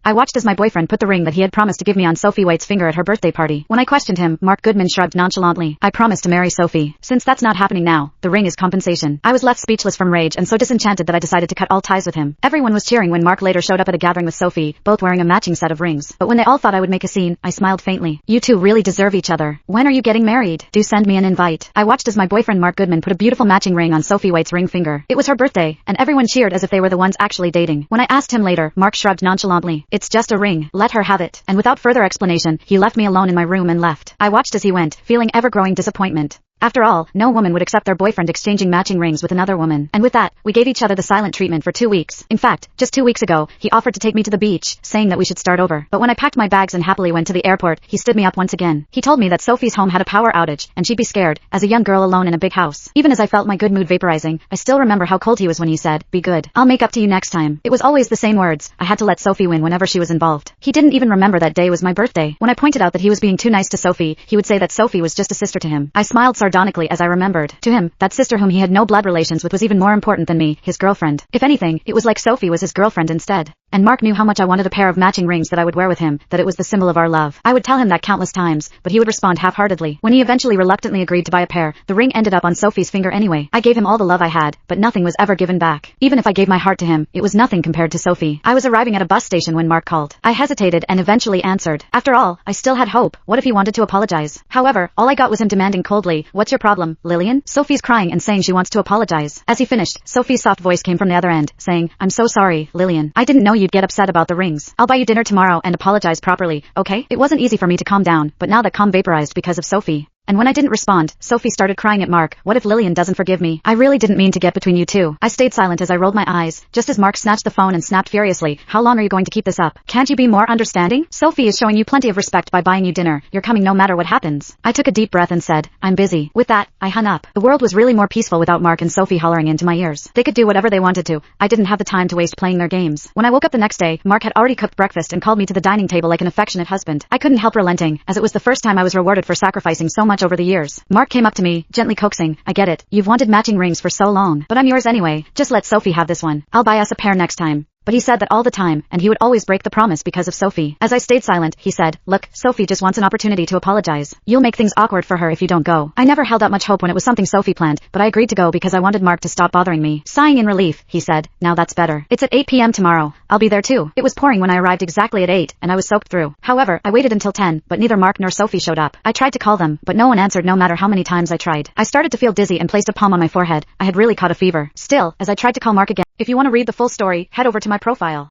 I watched as my boyfriend put the ring that he had promised to give me on Sophie Waite's finger at her birthday party. When I questioned him, Mark Goodman shrugged nonchalantly. I promised to marry Sophie. Since that's not happening now, the ring is compensation. I was left speechless from rage and so disenchanted that I decided to cut all ties with him. Everyone was cheering when Mark later showed up at a gathering with Sophie, both wearing a matching set of rings. But when they all thought I would make a scene, I smiled faintly. You two really deserve each other. When are you getting married? Do send me an invite. I watched as my boyfriend Mark Goodman put a beautiful matching ring on Sophie Waite's ring finger. It was her birthday, and everyone cheered as if they were the ones actually dating. When I asked him later, Mark shrugged nonchalantly. It's just a ring. Let her have it. And without further explanation, he left me alone in my room and left. I watched as he went, feeling ever-growing disappointment. After all, no woman would accept their boyfriend exchanging matching rings with another woman. And with that, we gave each other the silent treatment for 2 weeks. In fact, just 2 weeks ago, he offered to take me to the beach, saying that we should start over. But when I packed my bags and happily went to the airport, he stood me up once again. He told me that Sophie's home had a power outage, and she'd be scared, as a young girl alone in a big house. Even as I felt my good mood vaporizing, I still remember how cold he was when he said, "Be good. I'll make up to you next time." It was always the same words. I had to let Sophie win whenever she was involved. He didn't even remember that day was my birthday. When I pointed out that he was being too nice to Sophie, he would say that Sophie was just a sister to him. I smiled sardonically as I remembered. To him, that sister whom he had no blood relations with was even more important than me, his girlfriend. If anything, it was like Sophie was his girlfriend instead. And Mark knew how much I wanted a pair of matching rings that I would wear with him, that it was the symbol of our love. I would tell him that countless times, but he would respond half-heartedly. When he eventually reluctantly agreed to buy a pair, the ring ended up on Sophie's finger anyway. I gave him all the love I had, but nothing was ever given back. Even if I gave my heart to him, it was nothing compared to Sophie. I was arriving at a bus station when Mark called. I hesitated and eventually answered. After all, I still had hope. What if he wanted to apologize? However, all I got was him demanding coldly, "What's your problem, Lillian?" Sophie's crying and saying she wants to apologize. As he finished, Sophie's soft voice came from the other end, saying, "I'm so sorry, Lillian. I didn't know you'd get upset about the rings. I'll buy you dinner tomorrow and apologize properly, okay?" It wasn't easy for me to calm down, but now that calm vaporized because of Sophie. And when I didn't respond, Sophie started crying at Mark. What if Lillian doesn't forgive me? I really didn't mean to get between you two. I stayed silent as I rolled my eyes, just as Mark snatched the phone and snapped furiously. How long are you going to keep this up? Can't you be more understanding? Sophie is showing you plenty of respect by buying you dinner. You're coming no matter what happens. I took a deep breath and said, "I'm busy." With that, I hung up. The world was really more peaceful without Mark and Sophie hollering into my ears. They could do whatever they wanted to. I didn't have the time to waste playing their games. When I woke up the next day, Mark had already cooked breakfast and called me to the dining table like an affectionate husband. I couldn't help relenting, as it was the first time I was rewarded for sacrificing so much over the years. Mark came up to me, gently coaxing, "I get it. You've wanted matching rings for so long. But I'm yours anyway. Just let Sophie have this one. I'll buy us a pair next time." But he said that all the time, and he would always break the promise because of Sophie. As I stayed silent, he said, "Look, Sophie just wants an opportunity to apologize. You'll make things awkward for her if you don't go." I never held out much hope when it was something Sophie planned, but I agreed to go because I wanted Mark to stop bothering me. Sighing in relief, he said, "Now that's better. It's at 8 p.m. tomorrow. I'll be there too." It was pouring when I arrived exactly at 8, and I was soaked through. However, I waited until 10, but neither Mark nor Sophie showed up. I tried to call them, but no one answered no matter how many times I tried. I started to feel dizzy and placed a palm on my forehead. I had really caught a fever. Still, as I tried to call Mark again, if you want to read the full story, head over to my profile.